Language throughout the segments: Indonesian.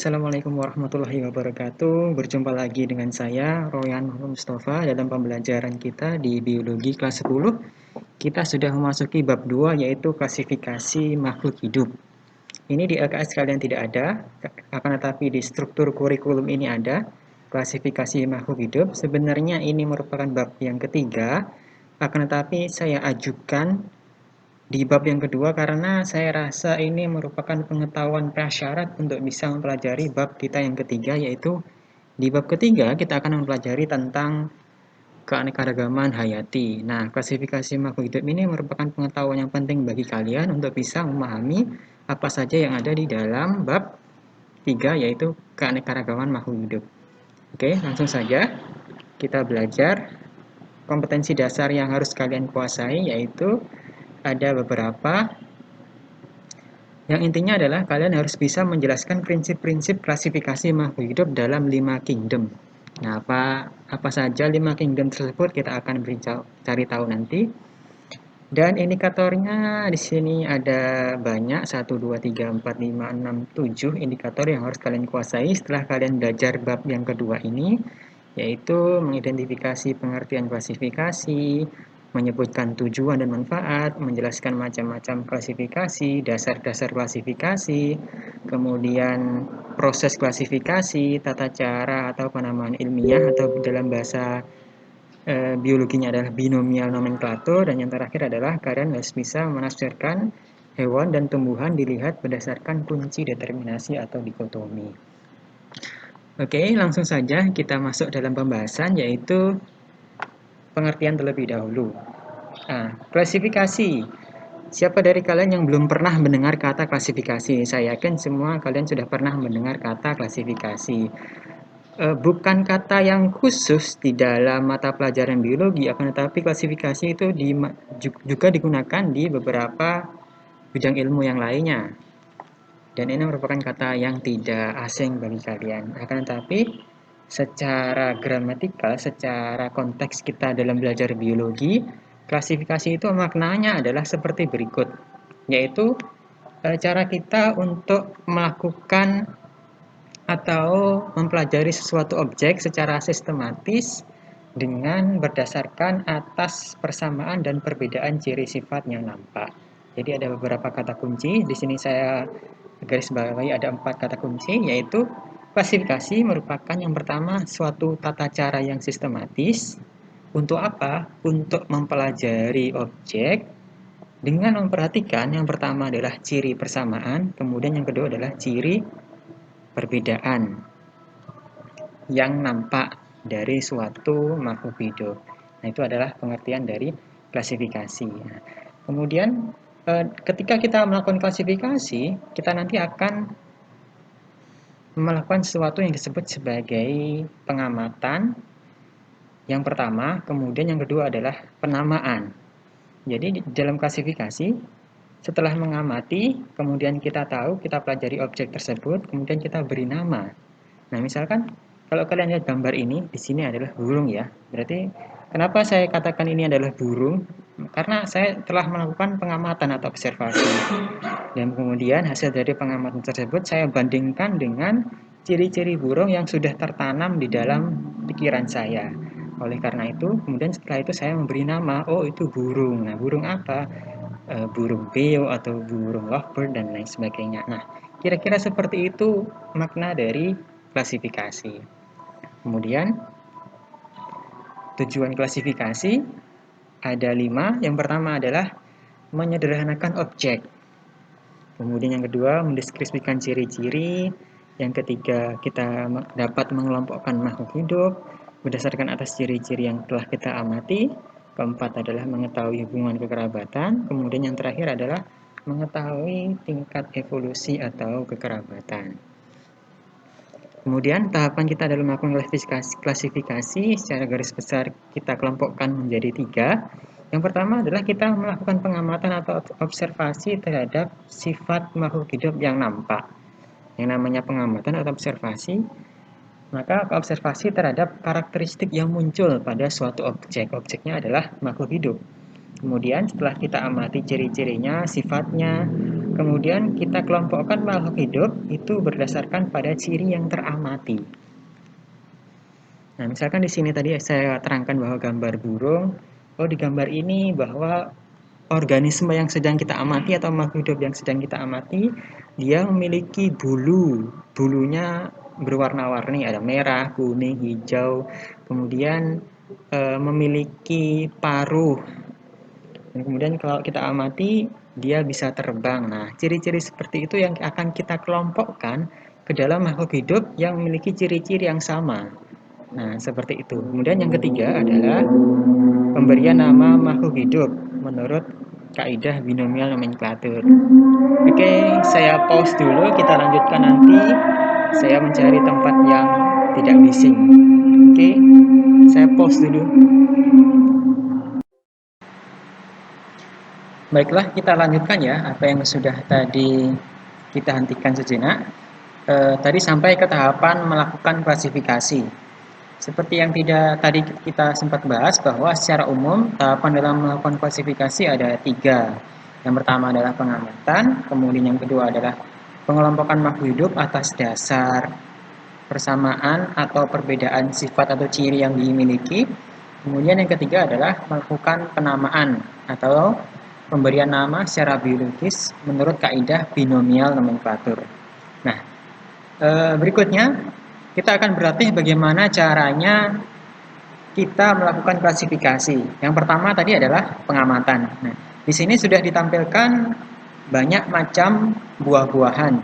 Assalamualaikum warahmatullahi wabarakatuh. Berjumpa lagi dengan saya, Royan Mustafa, dalam pembelajaran kita di Biologi kelas 10. Kita sudah memasuki bab 2, yaitu klasifikasi makhluk hidup. Ini di LKS kalian tidak ada, akan tetapi di struktur kurikulum ini ada, klasifikasi makhluk hidup. Sebenarnya ini merupakan bab yang ketiga, akan tetapi saya ajukan di bab yang kedua karena saya rasa ini merupakan pengetahuan prasyarat untuk bisa mempelajari bab kita yang ketiga, yaitu di bab ketiga kita akan mempelajari tentang keanekaragaman hayati. Nah, klasifikasi makhluk hidup ini merupakan pengetahuan yang penting bagi kalian untuk bisa memahami apa saja yang ada di dalam bab 3, yaitu keanekaragaman makhluk hidup. Oke, langsung saja kita belajar. Kompetensi dasar yang harus kalian kuasai yaitu ada beberapa. Yang intinya adalah kalian harus bisa menjelaskan prinsip-prinsip klasifikasi makhluk hidup dalam 5 kingdom. Nah, apa saja 5 kingdom tersebut kita akan cari tahu nanti. Dan indikatornya di sini ada banyak, 1, 2, 3, 4, 5, 6, 7 indikator yang harus kalian kuasai setelah kalian belajar bab yang kedua ini, yaitu mengidentifikasi pengertian klasifikasi, menyebutkan tujuan dan manfaat, menjelaskan macam-macam klasifikasi, dasar-dasar klasifikasi, kemudian proses klasifikasi, tata cara atau penamaan ilmiah atau dalam bahasa biologinya adalah binomial nomenklatur, dan yang terakhir adalah kalian harus bisa menafsirkan hewan dan tumbuhan dilihat berdasarkan kunci determinasi atau dikotomi. Oke, langsung saja kita masuk dalam pembahasan, yaitu pengertian terlebih dahulu. Nah, klasifikasi. Siapa dari kalian yang belum pernah mendengar kata klasifikasi? Saya yakin semua kalian sudah pernah mendengar kata klasifikasi. Bukan kata yang khusus di dalam mata pelajaran biologi, akan tetapi klasifikasi itu juga digunakan di beberapa bidang ilmu yang lainnya. Dan ini merupakan kata yang tidak asing bagi kalian. Akan tetapi secara gramatikal, secara konteks kita dalam belajar biologi, klasifikasi itu maknanya adalah seperti berikut, yaitu cara kita untuk melakukan atau mempelajari suatu objek secara sistematis dengan berdasarkan atas persamaan dan perbedaan ciri sifat yang nampak. Jadi ada beberapa kata kunci, di sini saya garis bawahi ada 4 kata kunci, yaitu klasifikasi merupakan yang pertama suatu tata cara yang sistematis. Untuk apa? Untuk mempelajari objek dengan memperhatikan yang pertama adalah ciri persamaan, kemudian yang kedua adalah ciri perbedaan yang nampak dari suatu makhluk hidup. Nah, itu adalah pengertian dari klasifikasi. Nah, kemudian ketika kita melakukan klasifikasi, kita nanti akan melakukan sesuatu yang disebut sebagai pengamatan. Yang pertama, kemudian yang kedua adalah penamaan. Jadi dalam klasifikasi, setelah mengamati, kemudian kita tahu, kita pelajari objek tersebut, kemudian kita beri nama. Nah, misalkan kalau kalian lihat gambar ini, di sini adalah burung ya. Berarti kenapa saya katakan ini adalah burung? Karena saya telah melakukan pengamatan atau observasi. Dan kemudian hasil dari pengamatan tersebut saya bandingkan dengan ciri-ciri burung yang sudah tertanam di dalam pikiran saya. Oleh karena itu, kemudian setelah itu saya memberi nama, oh itu burung. Nah, burung apa? Burung beo atau burung lovebird dan lain sebagainya. Nah, kira-kira seperti itu makna dari klasifikasi. Kemudian tujuan klasifikasi ada 5. Yang pertama adalah menyederhanakan objek. Kemudian yang kedua mendeskripsikan ciri-ciri. Yang ketiga kita dapat mengelompokkan makhluk hidup berdasarkan atas ciri-ciri yang telah kita amati. Keempat adalah mengetahui hubungan kekerabatan. Kemudian yang terakhir adalah mengetahui tingkat evolusi atau kekerabatan. Kemudian tahapan kita dalam melakukan klasifikasi secara garis besar kita kelompokkan menjadi 3. Yang pertama adalah kita melakukan pengamatan atau observasi terhadap sifat makhluk hidup yang nampak. Yang namanya pengamatan atau observasi, maka observasi terhadap karakteristik yang muncul pada suatu objek. Objeknya adalah makhluk hidup. Kemudian setelah kita amati ciri-cirinya, sifatnya, Kemudian kita kelompokkan makhluk hidup itu berdasarkan pada ciri yang teramati. Nah, misalkan di sini tadi saya terangkan bahwa gambar burung, di gambar ini bahwa organisme yang sedang kita amati atau makhluk hidup yang sedang kita amati, dia memiliki bulu. Bulunya berwarna-warni, ada merah, kuning, hijau. Kemudian memiliki paruh. Dan kemudian kalau kita amati, dia bisa terbang. Nah, ciri-ciri seperti itu yang akan kita kelompokkan ke dalam makhluk hidup yang memiliki ciri-ciri yang sama. Nah, seperti itu. Kemudian yang ketiga adalah pemberian nama makhluk hidup menurut kaidah binomial nomenklatur. Oke, saya pause dulu, kita lanjutkan nanti. Saya mencari tempat yang tidak bising. Oke, saya pause dulu. Baiklah, kita lanjutkan ya apa yang sudah tadi kita hentikan sejenak. Tadi sampai ke tahapan melakukan klasifikasi. Seperti yang tadi kita sempat bahas bahwa secara umum tahapan dalam melakukan klasifikasi ada 3. Yang pertama adalah pengamatan, kemudian yang kedua adalah pengelompokan makhluk hidup atas dasar persamaan atau perbedaan sifat atau ciri yang dimiliki. Kemudian yang ketiga adalah melakukan penamaan atau pemberian nama secara biologis menurut kaidah binomial nomenklatur. Nah, berikutnya kita akan berlatih bagaimana caranya kita melakukan klasifikasi. Yang pertama tadi adalah pengamatan. Nah, di sini sudah ditampilkan banyak macam buah-buahan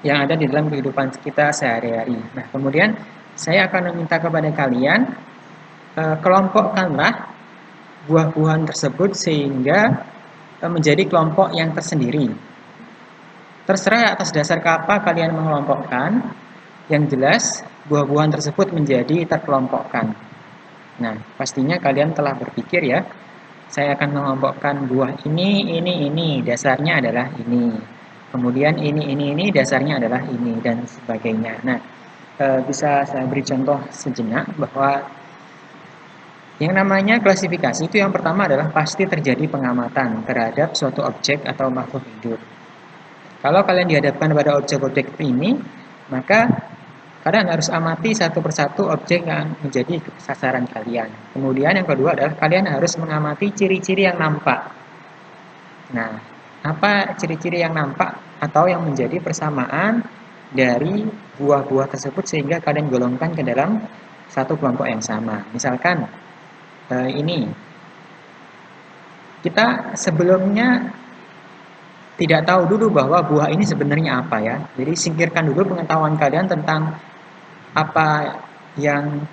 yang ada di dalam kehidupan kita sehari-hari. Nah, kemudian saya akan meminta kepada kalian kelompokkanlah buah-buahan tersebut sehingga menjadi kelompok yang tersendiri. Terserah atas dasar apa kalian mengelompokkan, yang jelas buah-buahan tersebut menjadi terkelompokkan. Nah, pastinya kalian telah berpikir ya, saya akan mengelompokkan buah ini, dasarnya adalah ini. Kemudian ini, dasarnya adalah ini, dan sebagainya. Nah, bisa saya beri contoh sejenak bahwa yang namanya klasifikasi itu yang pertama adalah pasti terjadi pengamatan terhadap suatu objek atau makhluk hidup. Kalau kalian dihadapkan pada objek-objek ini, maka kalian harus amati satu persatu objek yang menjadi sasaran kalian. Kemudian yang kedua adalah kalian harus mengamati ciri-ciri yang nampak. Nah, apa ciri-ciri yang nampak atau yang menjadi persamaan dari buah-buah tersebut sehingga kalian golongkan ke dalam satu kelompok yang sama. Misalkan ini, kita sebelumnya tidak tahu dulu bahwa buah ini sebenarnya apa ya. Jadi singkirkan dulu pengetahuan kalian tentang apa yang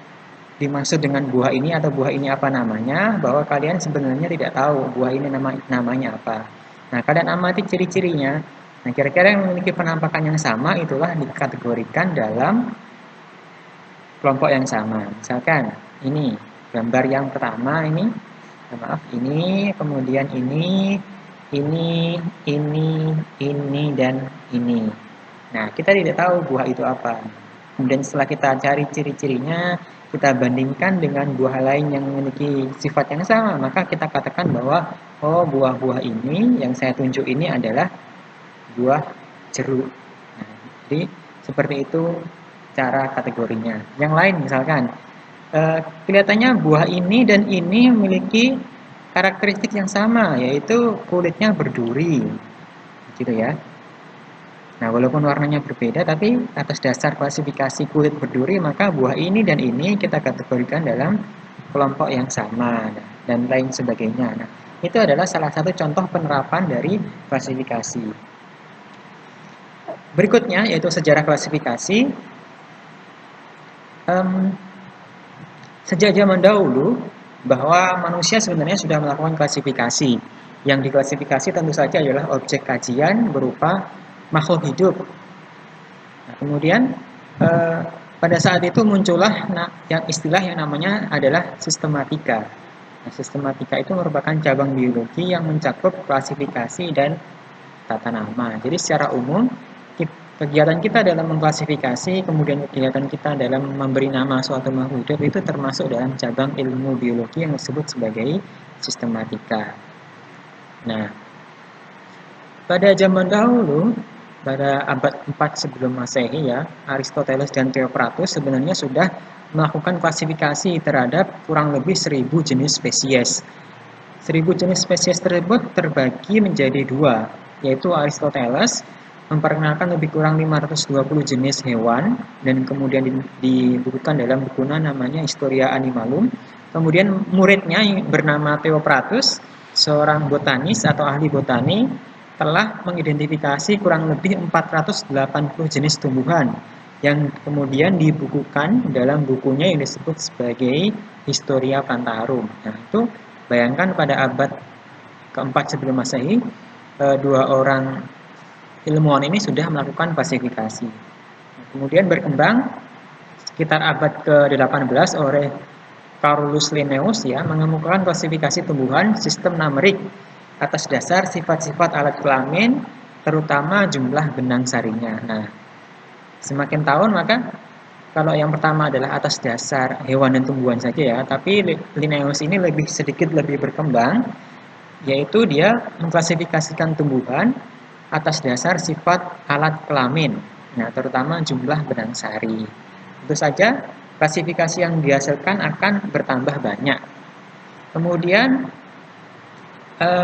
dimaksud dengan buah ini atau buah ini apa namanya, bahwa kalian sebenarnya tidak tahu buah ini namanya apa. Nah, kalian amati ciri-cirinya. Nah, kira-kira yang memiliki penampakan yang sama itulah dikategorikan dalam kelompok yang sama. Misalkan ini gambar yang pertama ini, kemudian ini, dan ini. Nah, kita tidak tahu buah itu apa. Kemudian setelah kita cari ciri-cirinya, kita bandingkan dengan buah lain yang memiliki sifat yang sama, maka kita katakan bahwa buah-buah ini yang saya tunjuk ini adalah buah jeruk. Nah, jadi seperti itu cara kategorinya. Yang lain misalkan kelihatannya buah ini dan ini memiliki karakteristik yang sama, yaitu kulitnya berduri, gitu ya. Nah, walaupun warnanya berbeda, tapi atas dasar klasifikasi kulit berduri, maka buah ini dan ini kita kategorikan dalam kelompok yang sama, dan lain sebagainya. Nah, itu adalah salah satu contoh penerapan dari klasifikasi. Berikutnya, yaitu sejarah klasifikasi. Sejak zaman dahulu, bahwa manusia sebenarnya sudah melakukan klasifikasi. Yang diklasifikasi tentu saja adalah objek kajian berupa makhluk hidup. Nah, kemudian pada saat itu muncullah istilah yang namanya adalah sistematika. Nah, sistematika itu merupakan cabang biologi yang mencakup klasifikasi dan tata nama. Jadi secara umum kegiatan kita dalam mengklasifikasi, kemudian kegiatan kita dalam memberi nama suatu makhluk hidup itu termasuk dalam cabang ilmu biologi yang disebut sebagai sistematika. Nah, pada zaman dahulu, pada abad 4 sebelum Masehi ya, Aristoteles dan Theophratus sebenarnya sudah melakukan klasifikasi terhadap kurang lebih 1000 jenis spesies. 1000 jenis spesies tersebut terbagi menjadi dua, yaitu Aristoteles memperkenalkan lebih kurang 520 jenis hewan dan kemudian dibukukan dalam bukunya namanya Historia Animalum. Kemudian muridnya yang bernama Theophratus, seorang botanis atau ahli botani, telah mengidentifikasi kurang lebih 480 jenis tumbuhan yang kemudian dibukukan dalam bukunya yang disebut sebagai Historia Plantarum. Nah, itu bayangkan pada abad keempat sebelum Masehi, dua orang ilmuwan ini sudah melakukan klasifikasi. Kemudian berkembang sekitar abad ke-18 oleh Carolus Linnaeus ya mengemukakan klasifikasi tumbuhan sistem numerik atas dasar sifat-sifat alat kelamin, terutama jumlah benang sarinya. Nah, semakin tahun maka kalau yang pertama adalah atas dasar hewan dan tumbuhan saja ya, tapi Linnaeus ini sedikit lebih berkembang, yaitu dia mengklasifikasikan tumbuhan atas dasar sifat alat kelamin, nah terutama jumlah benang sari. Tentu saja klasifikasi yang dihasilkan akan bertambah banyak. Kemudian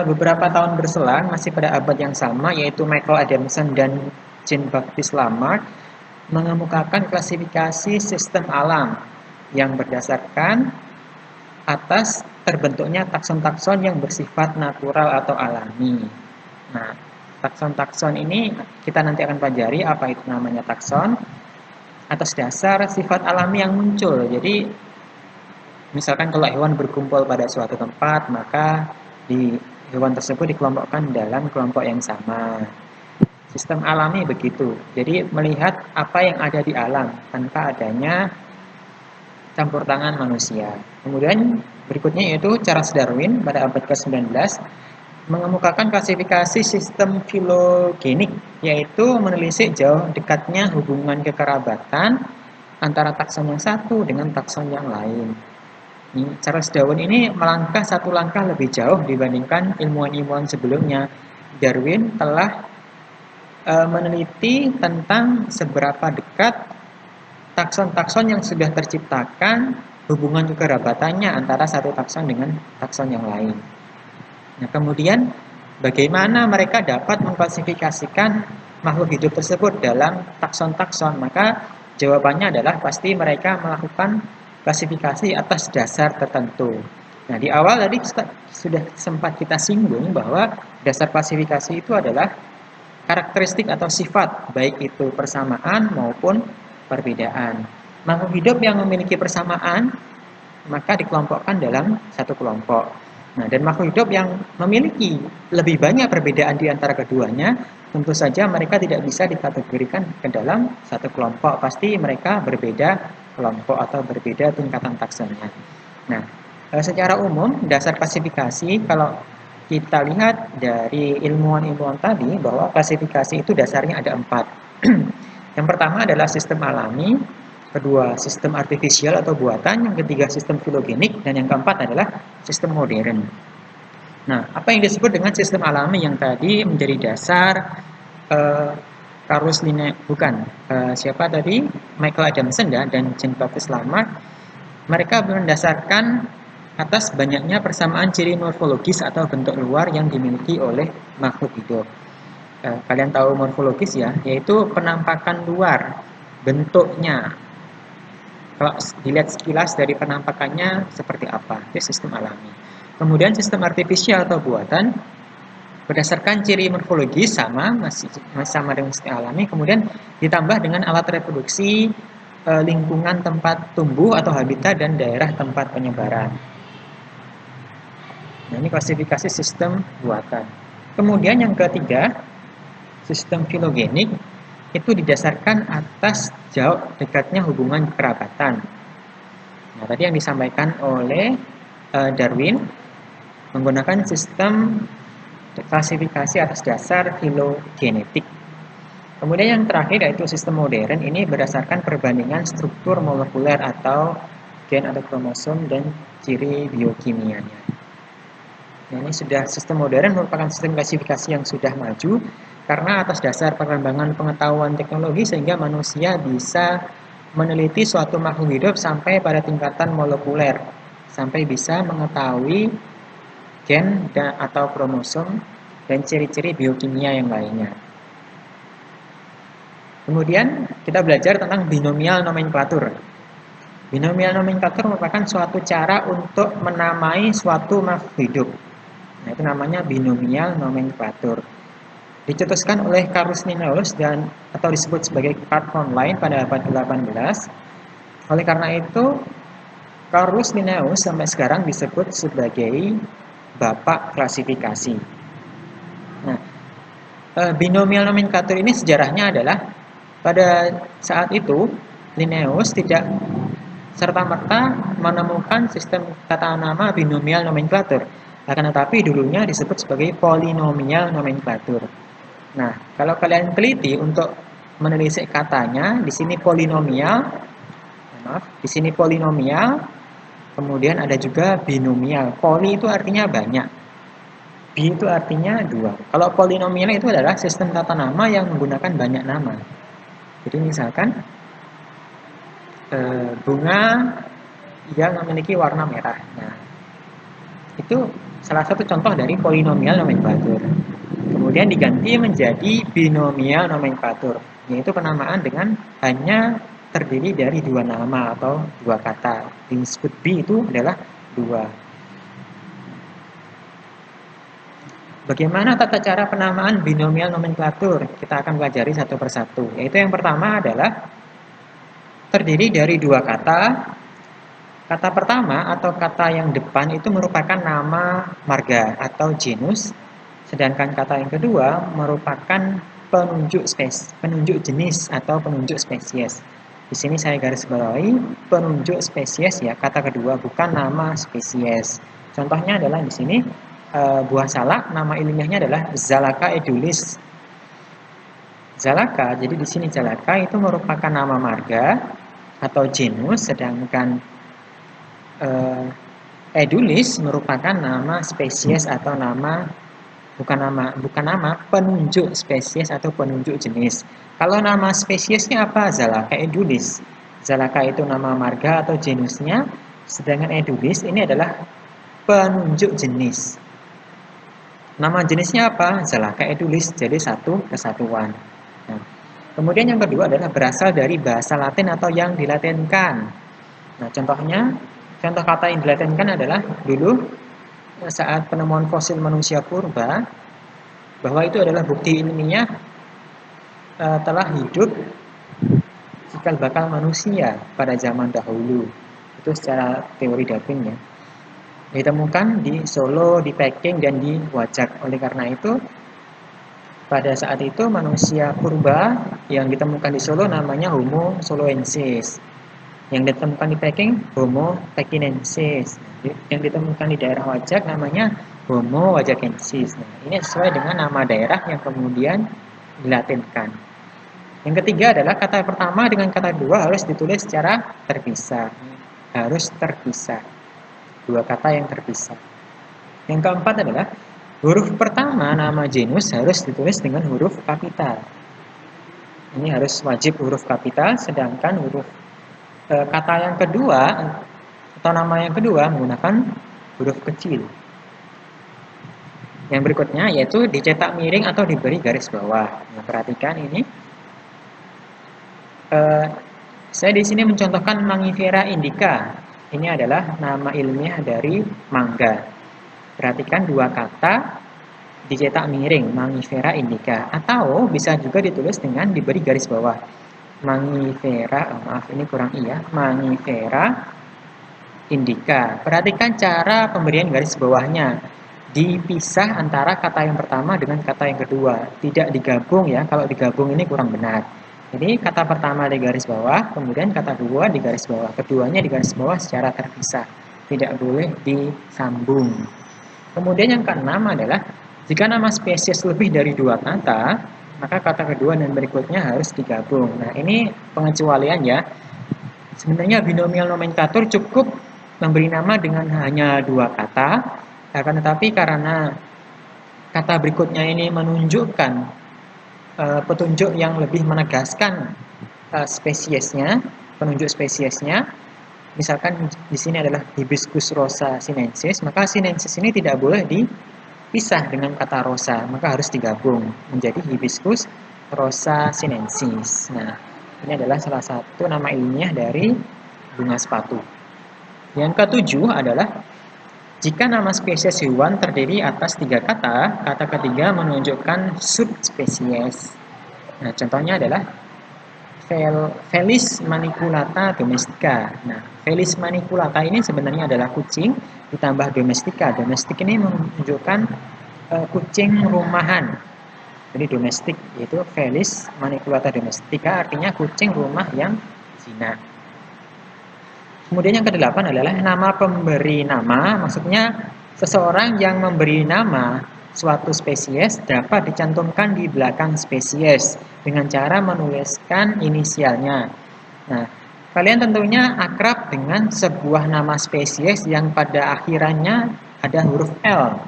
beberapa tahun berselang masih pada abad yang sama, yaitu Michael Adamson dan Jean-Baptiste Lamarck mengemukakan klasifikasi sistem alam yang berdasarkan atas terbentuknya takson-takson yang bersifat natural atau alami. Nah, takson-takson ini kita nanti akan pelajari apa itu namanya takson atas dasar sifat alami yang muncul. Jadi, misalkan kalau hewan berkumpul pada suatu tempat, maka di hewan tersebut dikelompokkan dalam kelompok yang sama. Sistem alami begitu. Jadi melihat apa yang ada di alam tanpa adanya campur tangan manusia. Kemudian berikutnya yaitu Charles Darwin pada abad ke-19 mengemukakan klasifikasi sistem filogenik, yaitu menelisik jauh dekatnya hubungan kekerabatan antara takson yang satu dengan takson yang lain. Charles Darwin ini melangkah satu langkah lebih jauh dibandingkan ilmuwan-ilmuwan sebelumnya. Darwin telah meneliti tentang seberapa dekat takson-takson yang sudah terciptakan hubungan kekerabatannya antara satu takson dengan takson yang lain. Nah, kemudian bagaimana mereka dapat mengklasifikasikan makhluk hidup tersebut dalam takson-takson? Maka jawabannya adalah pasti mereka melakukan klasifikasi atas dasar tertentu. Nah, di awal tadi sudah sempat kita singgung bahwa dasar klasifikasi itu adalah karakteristik atau sifat, baik itu persamaan maupun perbedaan. Makhluk hidup yang memiliki persamaan maka dikelompokkan dalam satu kelompok. Nah, dan makhluk hidup yang memiliki lebih banyak perbedaan di antara keduanya, tentu saja mereka tidak bisa dikategorikan ke dalam satu kelompok. Pasti mereka berbeda kelompok atau berbeda tingkatan taksonnya. Nah, secara umum dasar klasifikasi kalau kita lihat dari ilmuwan-ilmuwan tadi bahwa klasifikasi itu dasarnya ada 4. Yang pertama adalah sistem alami, kedua sistem artifisial atau buatan, yang ketiga sistem filogenik, dan yang keempat adalah sistem modern. Nah, apa yang disebut dengan sistem alami yang tadi menjadi dasar Carolus Linnaeus, siapa tadi? Michael Adamson dan Jean-Baptiste Lamarck. Mereka mendasarkan atas banyaknya persamaan ciri morfologis atau bentuk luar yang dimiliki oleh makhluk hidup. Kalian tahu morfologis ya, yaitu penampakan luar, bentuknya. Kalau dilihat sekilas dari penampakannya seperti apa, itu sistem alami. Kemudian sistem artifisial atau buatan, berdasarkan ciri morfologis masih sama dengan sistem alami, kemudian ditambah dengan alat reproduksi, lingkungan tempat tumbuh atau habitat, dan daerah tempat penyebaran. Nah, ini klasifikasi sistem buatan. Kemudian yang ketiga, sistem filogenik itu didasarkan atas jauh dekatnya hubungan kekerabatan. Nah, tadi yang disampaikan oleh Darwin menggunakan sistem klasifikasi atas dasar filogenetik. Kemudian yang terakhir yaitu sistem modern, ini berdasarkan perbandingan struktur molekuler atau gen atau kromosom dan ciri biokimianya. Nah, ini sudah sistem modern merupakan sistem klasifikasi yang sudah maju karena atas dasar perkembangan pengetahuan teknologi sehingga manusia bisa meneliti suatu makhluk hidup sampai pada tingkatan molekuler, sampai bisa mengetahui gen dan atau kromosom dan ciri-ciri biokimia yang lainnya. Kemudian kita belajar tentang binomial nomenklatur. Binomial nomenklatur merupakan suatu cara untuk menamai suatu makhluk hidup. Nah, itu namanya binomial nomenklatur. Dicetuskan oleh Carolus Linnaeus dan atau disebut sebagai Karl von Linné pada abad ke-18. Oleh karena itu, Carolus Linnaeus sampai sekarang disebut sebagai bapak klasifikasi. Nah, binomial nomenklatur ini sejarahnya adalah pada saat itu Linnaeus tidak serta-merta menemukan sistem tata nama binomial nomenklatur. Akan tetapi dulunya disebut sebagai polinomial nomenklatur. Nah, kalau kalian teliti untuk menelisik katanya, di sini polinomial, di sini polinomial, kemudian ada juga binomial. Poli itu artinya banyak, bi itu artinya dua. Kalau polinomial itu adalah sistem tata nama yang menggunakan banyak nama. Jadi misalkan bunga yang memiliki warna merah. Nah, itu salah satu contoh dari polinomial nomenklatur. Kemudian diganti menjadi binomial nomenklatur, yaitu penamaan dengan hanya terdiri dari dua nama atau dua kata. Disebut bi itu adalah dua. Bagaimana tata cara penamaan binomial nomenklatur? Kita akan pelajari satu persatu. Yaitu yang pertama adalah terdiri dari dua kata. Kata pertama atau kata yang depan itu merupakan nama marga atau genus, sedangkan kata yang kedua merupakan penunjuk jenis atau penunjuk spesies. Di sini saya garis bawahi penunjuk spesies ya, kata kedua bukan nama spesies. Contohnya adalah di sini buah salak, nama ilmiahnya adalah Zalaka edulis. Zalaka, jadi di sini Zalaka itu merupakan nama marga atau genus, sedangkan edulis merupakan nama spesies atau bukan nama penunjuk spesies atau penunjuk jenis. Kalau nama spesiesnya apa? Zalaka edulis. Zalaka itu nama marga atau genusnya, sedangkan edulis ini adalah penunjuk jenis. Nama jenisnya apa? Zalaka edulis, jadi satu kesatuan. Nah, kemudian yang kedua adalah berasal dari bahasa Latin atau yang dilatinkan. Nah, contoh kata yang dilatinkan adalah dulu saat penemuan fosil manusia purba, bahwa itu adalah bukti ilmiah telah hidup cikal bakal manusia pada zaman dahulu. Itu secara teori Darwin ya. Ditemukan di Solo, di Peking, dan di Wajak. Oleh karena itu, pada saat itu manusia purba yang ditemukan di Solo namanya Homo soloensis. Yang ditemukan di Peking, Homo pekinensis. Yang ditemukan di daerah Wajak namanya Homo wajakensis. Nah, ini sesuai dengan nama daerah yang kemudian dilatinkan. Yang ketiga adalah kata pertama dengan kata kedua harus ditulis secara terpisah. Harus terpisah. Dua kata yang terpisah. Yang keempat adalah huruf pertama nama genus harus ditulis dengan huruf kapital. Ini harus wajib huruf kapital, sedangkan huruf kata yang kedua atau nama yang kedua menggunakan huruf kecil. Yang berikutnya yaitu dicetak miring atau diberi garis bawah. Nah, perhatikan ini. Saya di sini mencontohkan Mangifera indica. Ini adalah nama ilmiah dari mangga. Perhatikan dua kata dicetak miring, Mangifera indica, atau bisa juga ditulis dengan diberi garis bawah. Mangifera, maaf ini kurang iya, Mangifera indica. Perhatikan cara pemberian garis bawahnya. Dipisah antara kata yang pertama dengan kata yang kedua. Tidak digabung ya, kalau digabung ini kurang benar. Jadi kata pertama di garis bawah, kemudian kata kedua di garis bawah. Keduanya di garis bawah secara terpisah. Tidak boleh disambung. Kemudian yang keenam adalah jika nama spesies lebih dari dua kata, maka kata kedua dan berikutnya harus digabung. Nah, ini pengecualian ya. Sebenarnya binomial nomenklatur cukup memberi nama dengan hanya dua kata, Akan tetapi karena kata berikutnya ini menunjukkan petunjuk yang lebih menegaskan spesiesnya, penunjuk spesiesnya. Misalkan di sini adalah Hibiscus rosa sinensis, maka sinensis ini tidak boleh dipisah dengan kata rosa, maka harus digabung menjadi Hibiscus rosa sinensis. Nah, ini adalah salah satu nama ilmiah dari bunga sepatu. Yang ketujuh adalah jika nama spesies hewan terdiri atas 3 kata, kata ketiga menunjukkan subspesies. Nah, contohnya adalah Felis maniculata domestica. Nah, Felis maniculata ini sebenarnya adalah kucing ditambah domestica. Domestik ini menunjukkan kucing rumahan. Jadi domestik yaitu Felis maniculata domestica artinya kucing rumah yang jinak. Kemudian yang kedelapan adalah nama pemberi nama, maksudnya seseorang yang memberi nama suatu spesies dapat dicantumkan di belakang spesies dengan cara menuliskan inisialnya. Nah, kalian tentunya akrab dengan sebuah nama spesies yang pada akhirannya ada huruf L,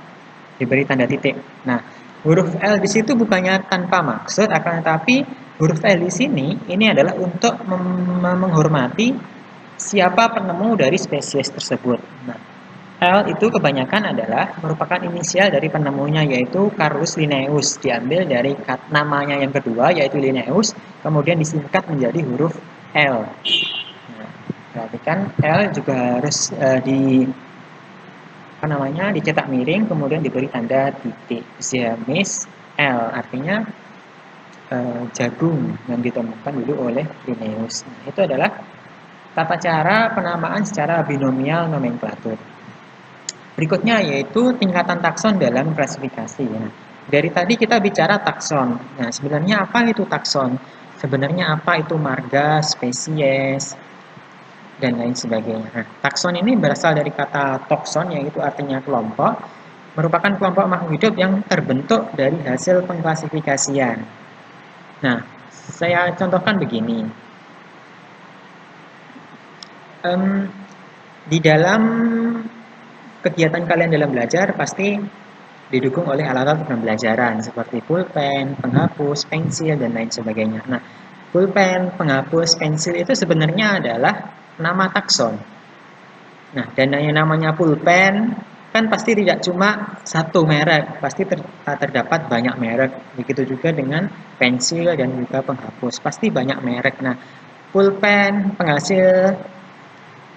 diberi tanda titik. Nah, huruf L di situ bukannya tanpa maksud, akan tetapi huruf L di sini ini adalah untuk menghormati siapa penemu dari spesies tersebut. Nah, L itu kebanyakan adalah merupakan inisial dari penemunya yaitu Carolus Linnaeus, diambil dari namanya yang kedua yaitu Linnaeus, kemudian disingkat menjadi huruf L. Nah, perhatikan L juga harus dicetak miring kemudian diberi tanda titik. Ziamis L artinya jagung yang ditemukan dulu oleh Linnaeus. Nah, itu adalah tata cara penamaan secara binomial nomenklatur. Berikutnya yaitu tingkatan takson dalam klasifikasi. Nah, dari tadi kita bicara takson. Nah, sebenarnya apa itu takson? Sebenarnya apa itu marga, spesies, dan lain sebagainya. Nah, takson ini berasal dari kata tokson, yaitu artinya kelompok, merupakan kelompok makhluk hidup yang terbentuk dari hasil pengklasifikasian. Nah, saya contohkan begini. Di dalam kegiatan kalian dalam belajar pasti didukung oleh alat-alat pembelajaran seperti pulpen, penghapus, pensil, dan lain sebagainya. Nah, pulpen, penghapus, pensil itu sebenarnya adalah nama takson. Nah, dan yang namanya pulpen kan pasti tidak cuma satu merek, pasti terdapat banyak merek. Begitu juga dengan pensil dan juga penghapus, pasti banyak merek. Nah, pulpen,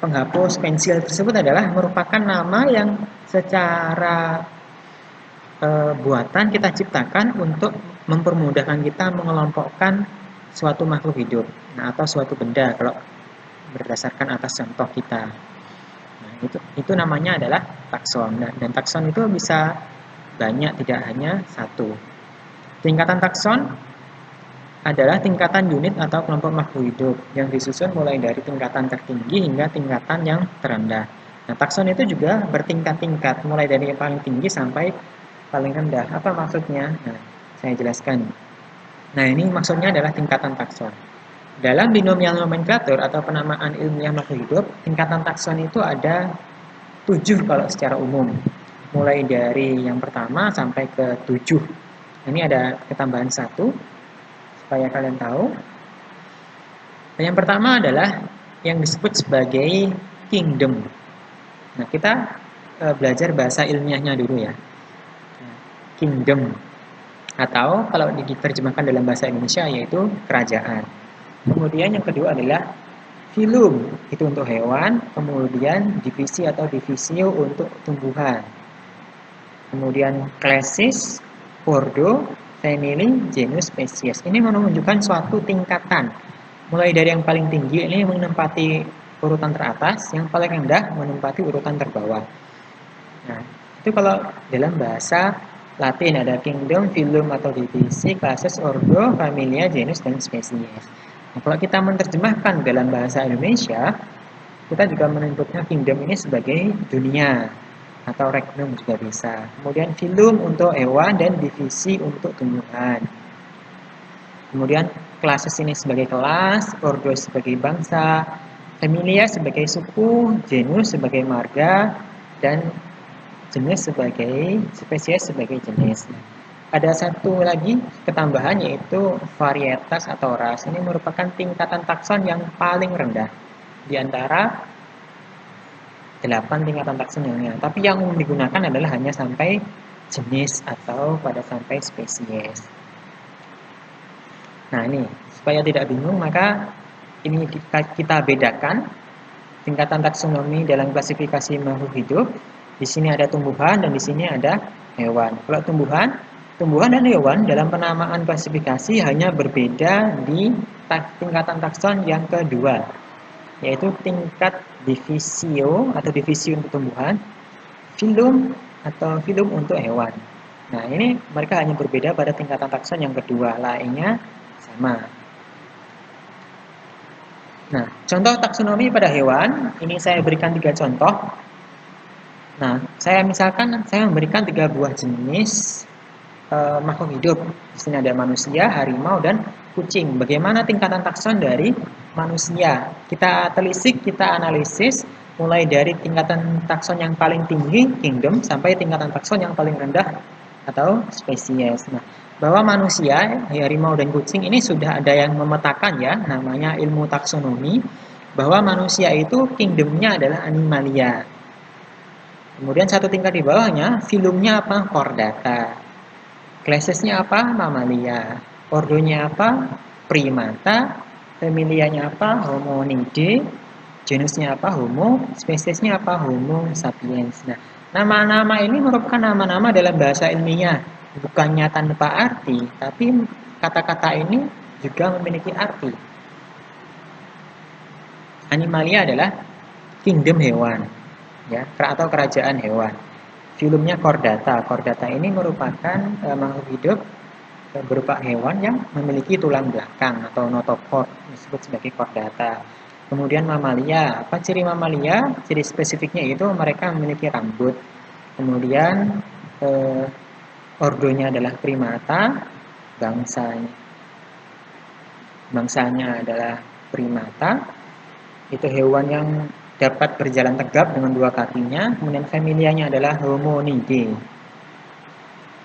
penghapus, pensil tersebut adalah merupakan nama yang secara buatan kita ciptakan untuk mempermudahkan kita mengelompokkan suatu makhluk hidup, nah, atau suatu benda kalau berdasarkan atas contoh kita. Nah, itu namanya adalah takson. Nah, dan takson itu bisa banyak, tidak hanya satu. Tingkatan takson adalah tingkatan unit atau kelompok makhluk hidup yang disusun mulai dari tingkatan tertinggi hingga tingkatan yang terendah. Nah, takson itu juga bertingkat-tingkat, mulai dari yang paling tinggi sampai paling rendah. Apa maksudnya? Nah, saya jelaskan. Nah, ini maksudnya adalah tingkatan takson. Dalam binomial nomenklatur atau penamaan ilmiah makhluk hidup, tingkatan takson itu ada 7 kalau secara umum. Mulai dari yang pertama sampai ke 7. Ini ada ketambahan 1 supaya kalian tahu. Yang pertama adalah yang disebut sebagai kingdom. Nah, kita belajar bahasa ilmiahnya dulu ya. Kingdom. Atau kalau diterjemahkan dalam bahasa Indonesia yaitu kerajaan. Kemudian yang kedua adalah phylum, itu untuk hewan. Kemudian divisi atau divisio untuk tumbuhan. Kemudian classis, ordo, family, genus, spesies. Ini menunjukkan suatu tingkatan. Mulai dari yang paling tinggi ini menempati urutan teratas, yang paling rendah menempati urutan terbawah. Nah, itu kalau dalam bahasa Latin ada kingdom, phylum atau divisi, classes, ordo, familia, genus, dan spesies. Nah, kalau kita menerjemahkan dalam bahasa Indonesia, kita juga menyebutnya kingdom ini sebagai dunia atau regnum juga bisa. Kemudian phylum untuk hewan dan divisi untuk tumbuhan. Kemudian classes ini sebagai kelas, ordo sebagai bangsa, familia sebagai suku, genus sebagai marga, dan jenis sebagai spesies sebagai jenis. Ada satu lagi ketambahan yaitu varietas atau ras. Ini merupakan tingkatan takson yang paling rendah di antara 8 tingkatan takson yang lain. Tapi yang digunakan adalah hanya sampai jenis atau pada sampai spesies. Nah ini, supaya tidak bingung maka ini kita bedakan tingkatan taksonomi dalam klasifikasi makhluk hidup. Di sini ada tumbuhan dan di sini ada hewan. Kalau tumbuhan dan hewan dalam penamaan klasifikasi hanya berbeda di tingkatan takson yang kedua, yaitu tingkat divisio atau divisi untuk tumbuhan, filum atau filum untuk hewan. Nah, ini mereka hanya berbeda pada tingkatan takson yang kedua, lainnya sama. Nah, contoh taksonomi pada hewan, ini saya berikan 3 contoh. Nah, saya memberikan 3 buah jenis makhluk hidup. Di sini ada manusia, harimau, dan kucing. Bagaimana tingkatan takson dari manusia? Kita telisik, kita analisis, mulai dari tingkatan takson yang paling tinggi, kingdom, sampai tingkatan takson yang paling rendah, atau spesies. Nah, bahwa manusia, harimau, dan kucing ini sudah ada yang memetakan ya, namanya ilmu taksonomi, bahwa manusia itu kingdomnya adalah animalia. Kemudian satu tingkat di bawahnya, filumnya apa? Chordata. Klasisnya apa? Mamalia. Ordonya apa? Primata. Familianya apa? Hominidae. Genusnya apa? Homo. Spesiesnya apa? Homo sapiens. Nah, nama-nama ini merupakan nama-nama dalam bahasa ilmiah. Bukannya tanpa arti, tapi kata-kata ini juga memiliki arti. Animalia adalah kingdom hewan, ya, atau kerajaan hewan. Filumnya Chordata. Chordata ini merupakan makhluk hidup berupa hewan yang memiliki tulang belakang atau notochord, disebut sebagai chordata. Kemudian mamalia. Apa ciri mamalia? Ciri spesifiknya itu mereka memiliki rambut. Kemudian ordonya adalah primata, bangsanya adalah primata. Itu hewan yang dapat berjalan tegap dengan 2 kakinya. Kemudian familianya adalah Hominidae.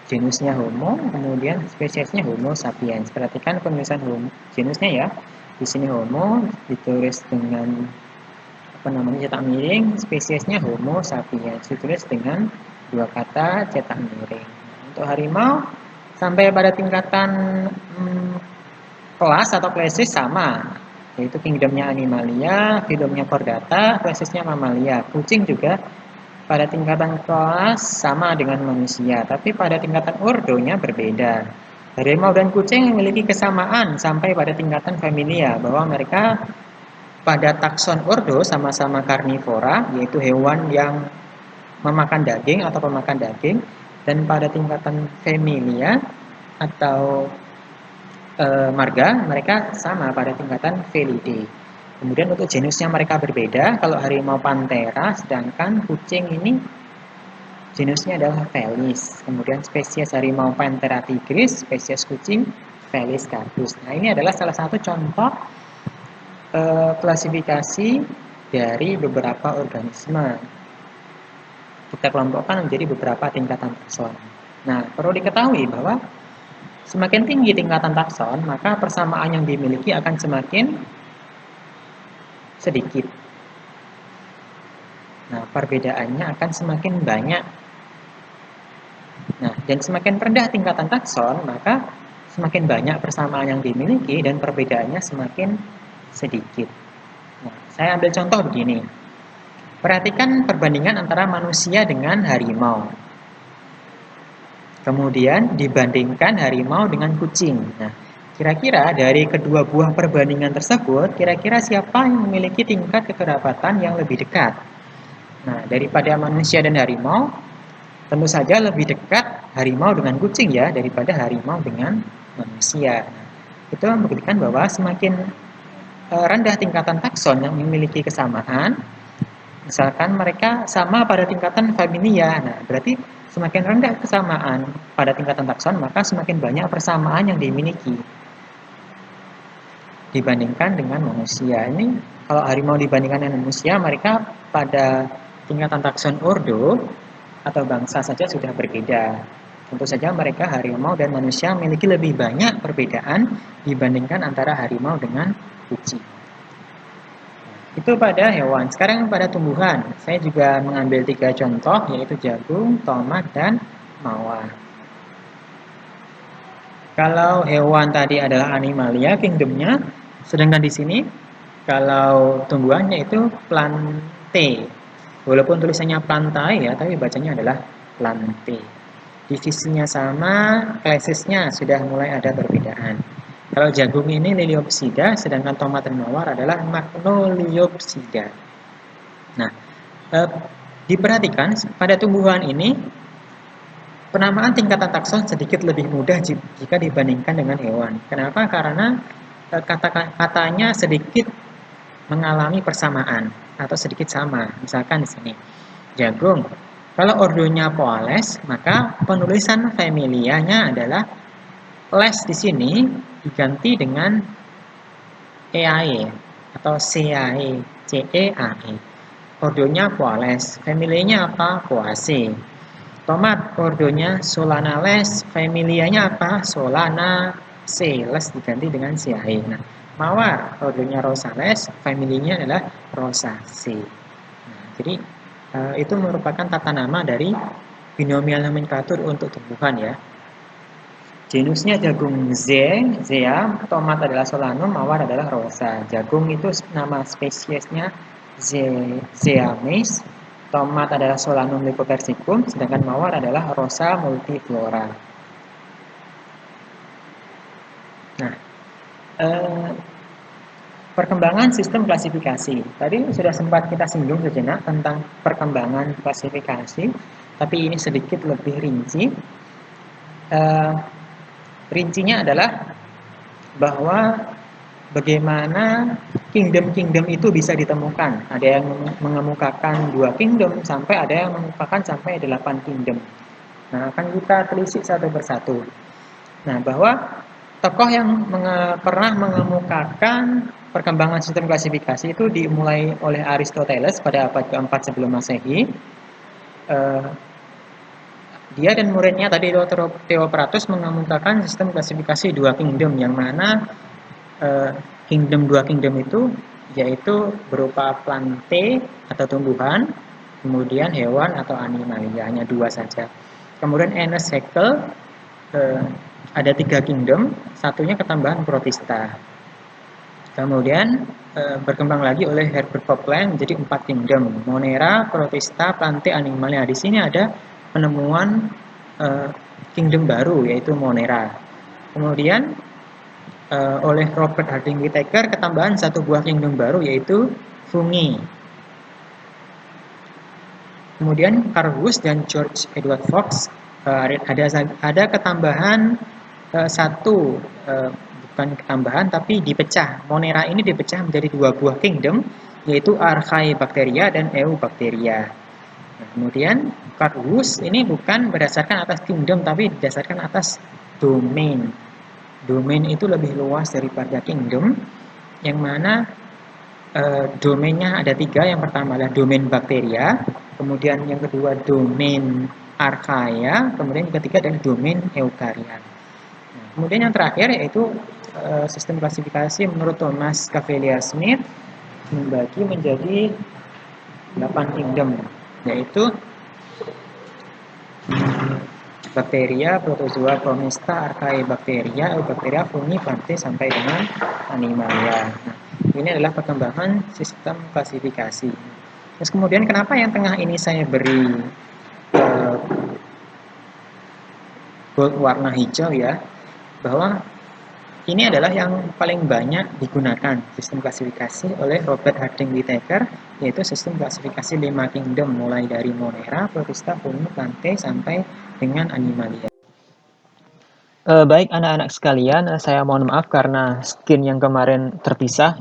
Genusnya Homo, kemudian spesiesnya Homo sapiens. Perhatikan penulisan genusnya ya. Di sini Homo ditulis dengan cetak miring, spesiesnya Homo sapiens ditulis dengan 2 kata cetak miring. Untuk harimau sampai pada tingkatan kelas atau klesis sama, yaitu kingdomnya Animalia, filumnya Chordata, klasisnya Mamalia. Kucing juga pada tingkatan kelas sama dengan manusia, tapi pada tingkatan ordonya berbeda. Harimau dan kucing memiliki kesamaan sampai pada tingkatan familia, bahwa mereka pada takson ordo sama-sama karnivora, yaitu hewan yang memakan daging atau pemakan daging, dan pada tingkatan familia atau marga, mereka sama pada tingkatan Felidae. Kemudian untuk jenisnya mereka berbeda. Kalau harimau Panthera, sedangkan kucing ini jenisnya adalah Felis. Kemudian spesies harimau Panthera tigris, spesies kucing Felis catus. Nah, ini adalah salah satu contoh klasifikasi dari beberapa organisme. Kita kelompokkan menjadi beberapa tingkatan takson. Nah, perlu diketahui bahwa semakin tinggi tingkatan takson, maka persamaan yang dimiliki akan semakin sedikit. Nah, perbedaannya akan semakin banyak. Nah, dan semakin rendah tingkatan takson, maka semakin banyak persamaan yang dimiliki dan perbedaannya semakin sedikit. Nah, saya ambil contoh begini. Perhatikan perbandingan antara manusia dengan harimau. Kemudian dibandingkan harimau dengan kucing. Nah, kira-kira dari kedua buah perbandingan tersebut, kira-kira siapa yang memiliki tingkat kekerabatan yang lebih dekat? Nah, daripada manusia dan harimau, tentu saja lebih dekat harimau dengan kucing ya, daripada harimau dengan manusia. Nah, itu membuktikan bahwa semakin rendah tingkatan takson yang memiliki kesamaan, misalkan mereka sama pada tingkatan familia, nah berarti semakin rendah kesamaan pada tingkatan takson, maka semakin banyak persamaan yang dimiliki dibandingkan dengan manusia. Ini kalau harimau dibandingkan dengan manusia, mereka pada tingkatan takson ordo atau bangsa saja sudah berbeda. Tentu saja mereka harimau dan manusia memiliki lebih banyak perbedaan dibandingkan antara harimau dengan kucing. Itu pada hewan. Sekarang pada tumbuhan. Saya juga mengambil 3 contoh, yaitu jagung, tomat, dan mawar. Kalau hewan tadi adalah animalia, kingdomnya, sedangkan di sini kalau tumbuhannya itu plante. Walaupun tulisannya plantae ya, tapi bacanya adalah plante. Divisinya sama, klasisnya sudah mulai ada perbedaan. Kalau jagung ini Liliopsida, sedangkan tomat dan mawar adalah Magnoliopsida. Nah, diperhatikan pada tumbuhan ini penamaan tingkatan takson sedikit lebih mudah jika dibandingkan dengan hewan. Kenapa? Karena kata-katanya sedikit mengalami persamaan atau sedikit sama. Misalkan di sini, jagung. Kalau ordonya Poales, maka penulisan familianya adalah les di sini diganti dengan EAE atau CAE, CEAE. Ordonya Poales, familinya apa? Poaceae. Tomat ordonya Solanales, familianya apa? Solanaceae, les diganti dengan Cae. Nah, mawar ordonya Rosales, familinya adalah Rosaceae. Nah, jadi itu merupakan tata nama dari binomial nomenklatur untuk tumbuhan ya. Genusnya jagung Zea, tomat adalah Solanum, mawar adalah Rosa. Jagung itu nama spesiesnya Zeames, tomat adalah Solanum lycopersicum, sedangkan mawar adalah Rosa multiflora. Nah, perkembangan sistem klasifikasi. Tadi sudah sempat kita singgung sejenak tentang perkembangan klasifikasi, tapi ini sedikit lebih rinci. Rincinya adalah bahwa bagaimana kingdom-kingdom itu bisa ditemukan. Ada yang mengemukakan 2 kingdom, sampai ada yang mengemukakan sampai 8 kingdom. Nah, akan kita telisik satu persatu. Nah, bahwa tokoh yang pernah mengemukakan perkembangan sistem klasifikasi itu dimulai oleh Aristoteles pada abad ke-4 sebelum Masehi. Dia dan muridnya tadi Theopratus mengemukakan sistem klasifikasi 2 kingdom, yang mana kingdom 2 kingdom itu yaitu berupa plante atau tumbuhan, kemudian hewan atau animalia, hanya 2 saja. Kemudian Enes Haeckel ada 3 kingdom, satunya ketambahan protista. Kemudian berkembang lagi oleh Herbert Copeland menjadi 4 kingdom, Monera, protista, plante, animalia. Di sini ada penemuan kingdom baru yaitu Monera. Kemudian oleh Robert Harding Whittaker ketambahan 1 buah kingdom baru yaitu fungi. Kemudian Carl Woese dan George Edward Fox ada ketambahan 1 bukan ketambahan tapi dipecah. Monera ini dipecah menjadi 2 buah kingdom yaitu Archaebacteria dan Eubacteria. Nah, kemudian Carl Woese ini bukan berdasarkan atas kingdom tapi berdasarkan atas domain. Domain itu lebih luas daripada kingdom, yang mana domainnya ada 3. Yang pertama adalah domain bakteria, kemudian yang kedua domain archaea, kemudian yang ketiga adalah domain eukarya. Nah, kemudian yang terakhir yaitu sistem klasifikasi menurut Thomas Cavalier-Smith membagi menjadi 8 kingdom, yaitu bakteria, protozoa, promista, archaebacteria, eubacteria, fungi, plante, sampai dengan animalia. Nah, ini adalah perkembangan sistem klasifikasi. Terus kemudian kenapa yang tengah ini saya beri gold warna hijau ya, bahwa ini adalah yang paling banyak digunakan sistem klasifikasi oleh Robert Harding Whittaker, yaitu sistem klasifikasi 5 kingdom mulai dari Monera, protista, fungi, plante, sampai dengan animalia. Baik anak-anak sekalian, saya mohon maaf karena skin yang kemarin terpisah,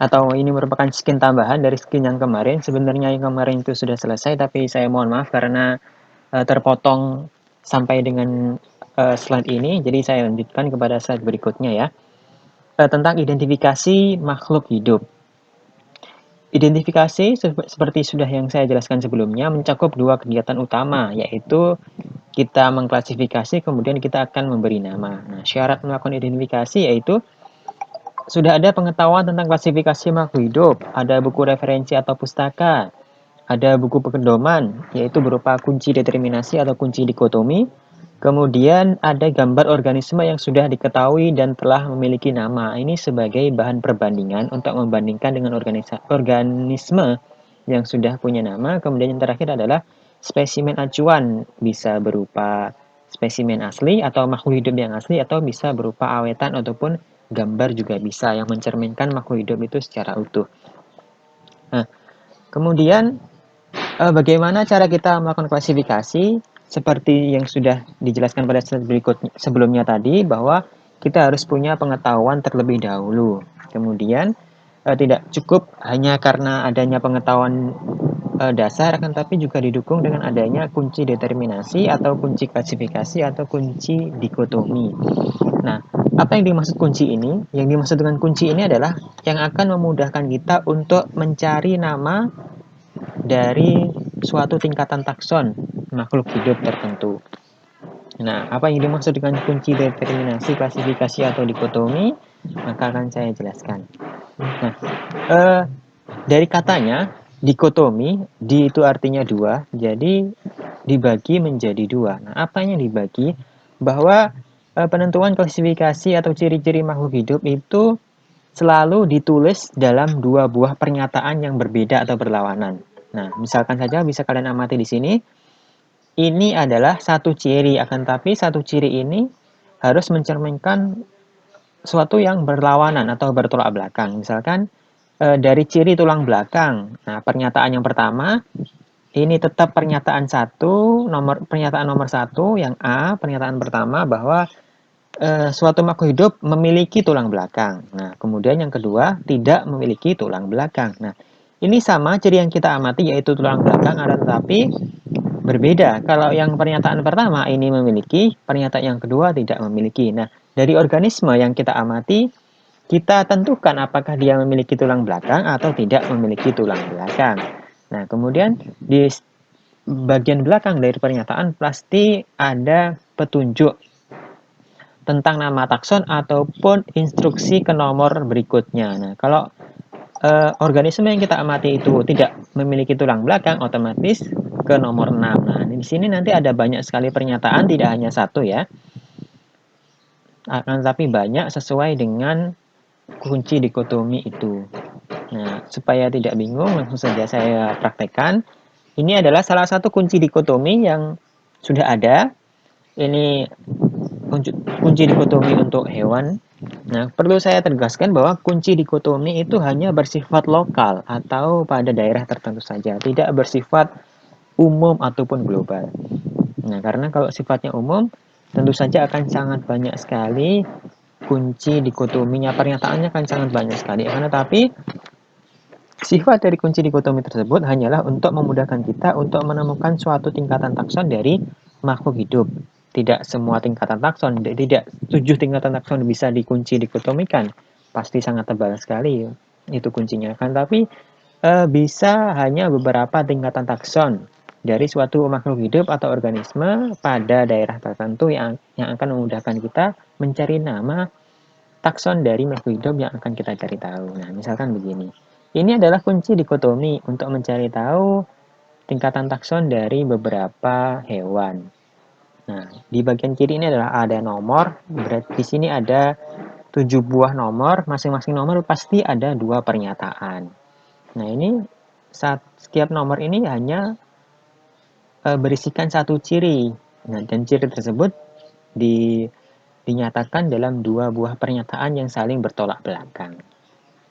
atau ini merupakan skin tambahan dari skin yang kemarin. Sebenarnya yang kemarin itu sudah selesai, tapi saya mohon maaf karena terpotong sampai dengan slide ini, jadi saya lanjutkan kepada slide berikutnya ya. Tentang identifikasi makhluk hidup. Identifikasi seperti sudah yang saya jelaskan sebelumnya mencakup dua kegiatan utama, yaitu kita mengklasifikasi kemudian kita akan memberi nama. Nah, syarat melakukan identifikasi yaitu sudah ada pengetahuan tentang klasifikasi makhluk hidup, ada buku referensi atau pustaka, ada buku pedoman, yaitu berupa kunci determinasi atau kunci dikotomi. Kemudian ada gambar organisme yang sudah diketahui dan telah memiliki nama. Ini sebagai bahan perbandingan untuk membandingkan dengan organisme yang sudah punya nama. Kemudian yang terakhir adalah spesimen acuan, bisa berupa spesimen asli atau makhluk hidup yang asli, atau bisa berupa awetan ataupun gambar juga bisa yang mencerminkan makhluk hidup itu secara utuh. Nah, kemudian bagaimana cara kita melakukan klasifikasi? Seperti yang sudah dijelaskan pada slide berikut sebelumnya tadi, bahwa kita harus punya pengetahuan terlebih dahulu. Kemudian tidak cukup hanya karena adanya pengetahuan dasar, akan tapi juga didukung dengan adanya kunci determinasi atau kunci klasifikasi atau kunci dikotomi. Nah, apa yang dimaksud kunci ini? Yang dimaksud dengan kunci ini adalah yang akan memudahkan kita untuk mencari nama dari suatu tingkatan takson makhluk hidup tertentu. Nah, apa yang dimaksud dengan kunci determinasi, klasifikasi, atau dikotomi? Maka akan saya jelaskan. Nah, dari katanya, dikotomi, di itu artinya dua, jadi dibagi menjadi dua. Nah, apa yang dibagi? Bahwa penentuan klasifikasi atau ciri-ciri makhluk hidup itu selalu ditulis dalam dua buah pernyataan yang berbeda atau berlawanan. Nah, misalkan saja bisa kalian amati di sini, ini adalah satu ciri, akan tapi satu ciri ini harus mencerminkan suatu yang berlawanan atau bertolak belakang. Misalkan dari ciri tulang belakang. Nah, pernyataan yang pertama ini tetap pernyataan nomor satu yang A, pernyataan pertama bahwa suatu makhluk hidup memiliki tulang belakang. Nah, kemudian yang kedua tidak memiliki tulang belakang. Nah, ini sama ciri yang kita amati yaitu tulang belakang, ada tetapi berbeda. Kalau yang pernyataan pertama ini memiliki, pernyataan yang kedua tidak memiliki. Nah, dari organisme yang kita amati, kita tentukan apakah dia memiliki tulang belakang atau tidak memiliki tulang belakang. Nah, kemudian di bagian belakang dari pernyataan pasti ada petunjuk tentang nama takson ataupun instruksi ke nomor berikutnya. Nah, kalau organisme yang kita amati itu tidak memiliki tulang belakang, otomatis ke nomor 6. Nah, di sini nanti ada banyak sekali pernyataan, tidak hanya satu ya. Akan tapi banyak sesuai dengan kunci dikotomi itu. Nah, supaya tidak bingung, langsung saja saya praktekkan. Ini adalah salah satu kunci dikotomi yang sudah ada. Ini kunci dikotomi untuk hewan. Nah, perlu saya tegaskan bahwa kunci dikotomi itu hanya bersifat lokal atau pada daerah tertentu saja, tidak bersifat umum ataupun global. Nah, karena kalau sifatnya umum, tentu saja akan sangat banyak sekali kunci dikotominya, pernyataannya akan sangat banyak sekali. Karena tapi sifat dari kunci dikotomi tersebut hanyalah untuk memudahkan kita untuk menemukan suatu tingkatan takson dari makhluk hidup. Tidak semua tingkatan takson, tidak 7 tingkatan takson bisa dikunci dikotomikan. Pasti sangat tebal sekali itu kuncinya. Kan tapi bisa hanya beberapa tingkatan takson dari suatu makhluk hidup atau organisme pada daerah tertentu yang akan memudahkan kita mencari nama takson dari makhluk hidup yang akan kita cari tahu. Nah, misalkan begini. Ini adalah kunci dikotomi untuk mencari tahu tingkatan takson dari beberapa hewan. Nah, di bagian kiri ini adalah ada nomor. Berarti di sini ada 7 buah nomor. Masing-masing nomor pasti ada 2 pernyataan. Nah, ini setiap nomor ini hanya berisikan satu ciri. Nah, dan ciri tersebut dinyatakan dalam 2 buah pernyataan yang saling bertolak belakang.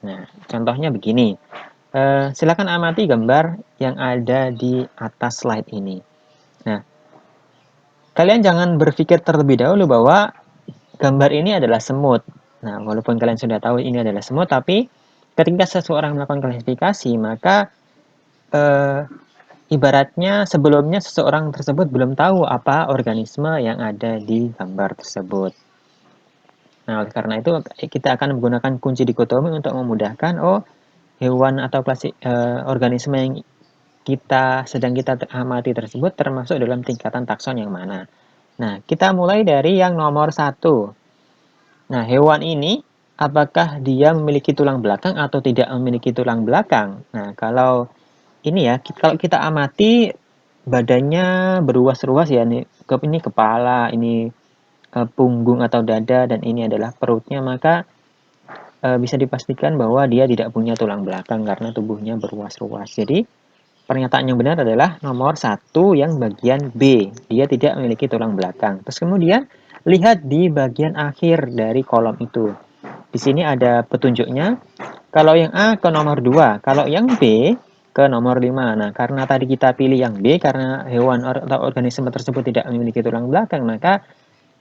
Nah, contohnya begini. Silakan amati gambar yang ada di atas slide ini. Nah, kalian jangan berpikir terlebih dahulu bahwa gambar ini adalah semut. Nah, walaupun kalian sudah tahu ini adalah semut, tapi ketika seseorang melakukan klasifikasi, maka ibaratnya sebelumnya seseorang tersebut belum tahu apa organisme yang ada di gambar tersebut. Nah, oleh karena itu kita akan menggunakan kunci dikotomi untuk memudahkan, hewan atau organisme yang sedang kita amati tersebut termasuk dalam tingkatan takson yang mana. Nah, kita mulai dari yang nomor 1. Nah, hewan ini apakah dia memiliki tulang belakang atau tidak memiliki tulang belakang? Nah, kalau ini ya, kalau kita amati badannya beruas-ruas ya, ini kepala, ini punggung atau dada, dan ini adalah perutnya, maka bisa dipastikan bahwa dia tidak punya tulang belakang karena tubuhnya beruas-ruas. Jadi, pernyataan yang benar adalah nomor 1 yang bagian B. Dia tidak memiliki tulang belakang. Terus kemudian, lihat di bagian akhir dari kolom itu. Di sini ada petunjuknya. Kalau yang A ke nomor 2, kalau yang B ke nomor 5. Nah, karena tadi kita pilih yang B, karena hewan atau organisme tersebut tidak memiliki tulang belakang, maka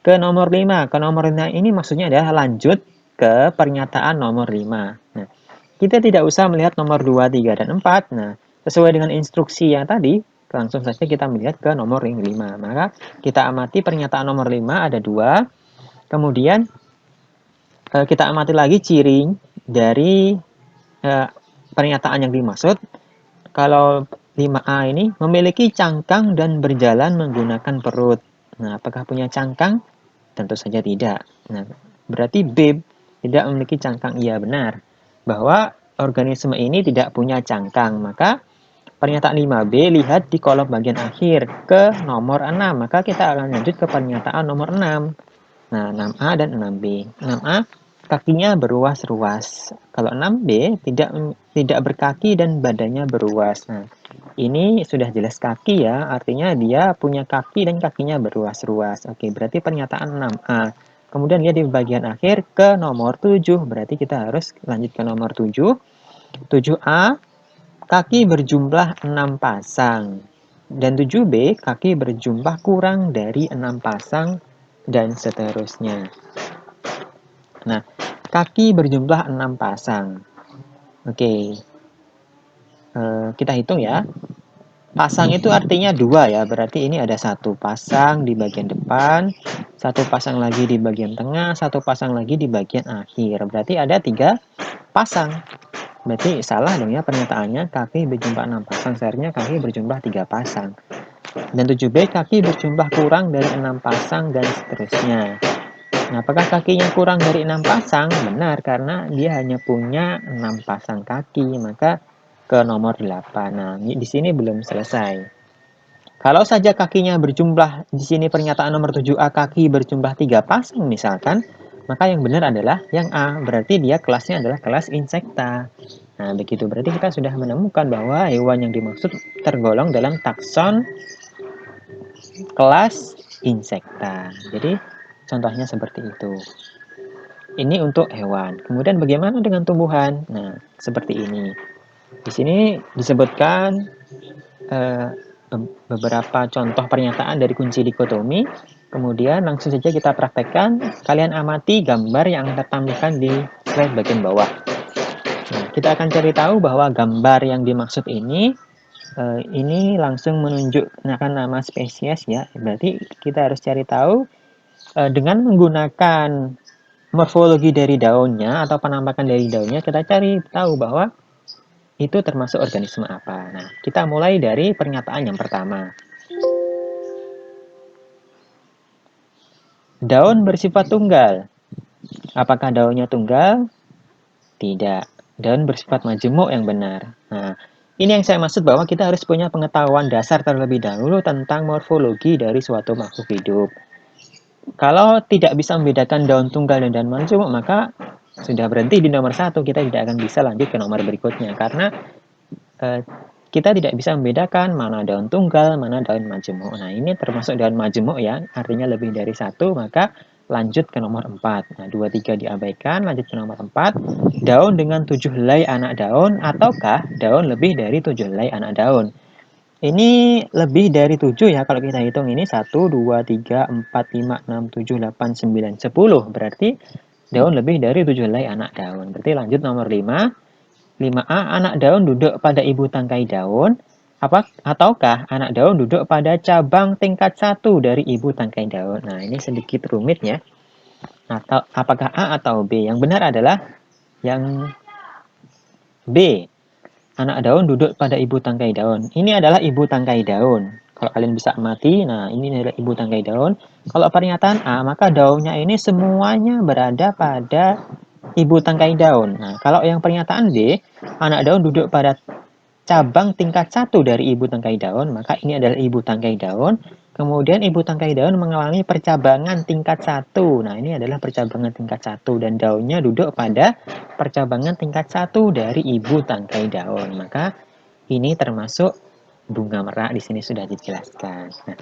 ke nomor 5. Ke nomor 5 ini maksudnya adalah lanjut ke pernyataan nomor 5. Nah, kita tidak usah melihat nomor 2, 3, dan 4. Nah, sesuai dengan instruksi yang tadi, langsung saja kita melihat ke nomor yang 5. Maka kita amati pernyataan nomor 5 ada 2. Kemudian kita amati lagi ciri dari pernyataan yang dimaksud. Kalau 5A ini memiliki cangkang dan berjalan menggunakan perut. Nah, apakah punya cangkang? Tentu saja tidak. Nah, berarti B tidak memiliki cangkang. Iya, benar. Bahwa organisme ini tidak punya cangkang. Maka pernyataan 5B lihat di kolom bagian akhir ke nomor 6. Maka kita akan lanjut ke pernyataan nomor 6. Nah, 6A dan 6B. 6A kakinya beruas-ruas. Kalau 6B tidak berkaki dan badannya beruas. Nah, ini sudah jelas kaki ya, artinya dia punya kaki dan kakinya beruas-ruas. Oke, berarti pernyataan 6A. Kemudian dia di bagian akhir ke nomor 7, berarti kita harus lanjut ke nomor 7. 7A, kaki berjumlah 6 pasang. Dan 7B, kaki berjumlah kurang dari 6 pasang, dan seterusnya. Nah, kaki berjumlah 6 pasang. Oke, kita hitung ya. Pasang itu artinya 2 ya, berarti ini ada 1 pasang di bagian depan, 1 pasang lagi di bagian tengah, 1 pasang lagi di bagian akhir. Berarti ada 3 pasang. Berarti salah dong ya pernyataannya, kaki berjumlah 6 pasang, seharusnya kaki berjumlah 3 pasang. Dan 7B, kaki berjumlah kurang dari 6 pasang, dan seterusnya. Nah, apakah kakinya kurang dari 6 pasang? Benar, karena dia hanya punya 6 pasang kaki, maka ke nomor 8. Nah, di sini belum selesai. Kalau saja kakinya berjumlah, di sini pernyataan nomor 7A, kaki berjumlah 3 pasang misalkan, maka yang benar adalah yang A, berarti dia kelasnya adalah kelas insekta. Nah, begitu berarti kita sudah menemukan bahwa hewan yang dimaksud tergolong dalam takson kelas insekta. Jadi, contohnya seperti itu. Ini untuk hewan. Kemudian bagaimana dengan tumbuhan? Nah, seperti ini. Di sini disebutkan beberapa contoh pernyataan dari kunci dikotomi. Kemudian langsung saja kita praktekkan. Kalian amati gambar yang tertampilkan di slide bagian bawah. Nah, kita akan cari tahu bahwa gambar yang dimaksud ini langsung menunjukkan nama spesies ya. Berarti kita harus cari tahu dengan menggunakan morfologi dari daunnya atau penampakan dari daunnya, kita cari tahu bahwa itu termasuk organisme apa. Nah, kita mulai dari pernyataan yang pertama. Daun bersifat tunggal. Apakah daunnya tunggal? Tidak. Daun bersifat majemuk yang benar. Nah, ini yang saya maksud bahwa kita harus punya pengetahuan dasar terlebih dahulu tentang morfologi dari suatu makhluk hidup. Kalau tidak bisa membedakan daun tunggal dan daun majemuk, maka sudah berhenti di nomor 1. Kita tidak akan bisa lanjut ke nomor berikutnya. Karena kita tidak bisa membedakan mana daun tunggal, mana daun majemuk. Nah, ini termasuk daun majemuk ya, artinya lebih dari 1, maka lanjut ke nomor 4. Nah, 2, 3 diabaikan, lanjut ke nomor 4. Daun dengan 7 helai anak daun, ataukah daun lebih dari 7 helai anak daun? Ini lebih dari 7 ya, kalau kita hitung ini 1, 2, 3, 4, 5, 6, 7, 8, 9, 10. Berarti daun lebih dari 7 helai anak daun. Berarti lanjut nomor 5. 5A, anak daun duduk pada ibu tangkai daun, ataukah anak daun duduk pada cabang tingkat 1 dari ibu tangkai daun? Nah, ini sedikit rumit ya. Apakah A atau B? Yang benar adalah yang B. Anak daun duduk pada ibu tangkai daun. Ini adalah ibu tangkai daun. Kalau kalian bisa amati, nah ini adalah ibu tangkai daun. Kalau pernyataan A, maka daunnya ini semuanya berada pada ibu tangkai daun. Nah, kalau yang pernyataan D, anak daun duduk pada cabang tingkat 1 dari ibu tangkai daun, maka ini adalah ibu tangkai daun. Kemudian ibu tangkai daun mengalami percabangan tingkat 1. Nah, ini adalah percabangan tingkat 1 dan daunnya duduk pada percabangan tingkat 1 dari ibu tangkai daun. Maka ini termasuk bunga merak di sini sudah dijelaskan. Nah,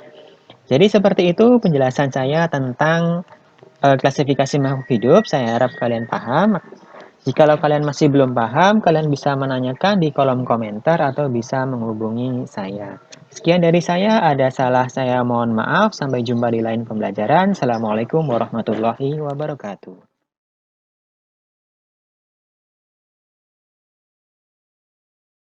jadi seperti itu penjelasan saya tentang klasifikasi makhluk hidup. Saya harap kalian paham. Jikalau kalian masih belum paham, kalian bisa menanyakan di kolom komentar atau bisa menghubungi saya. Sekian dari saya, ada salah saya mohon maaf. Sampai jumpa di lain pembelajaran. Assalamualaikum warahmatullahi wabarakatuh.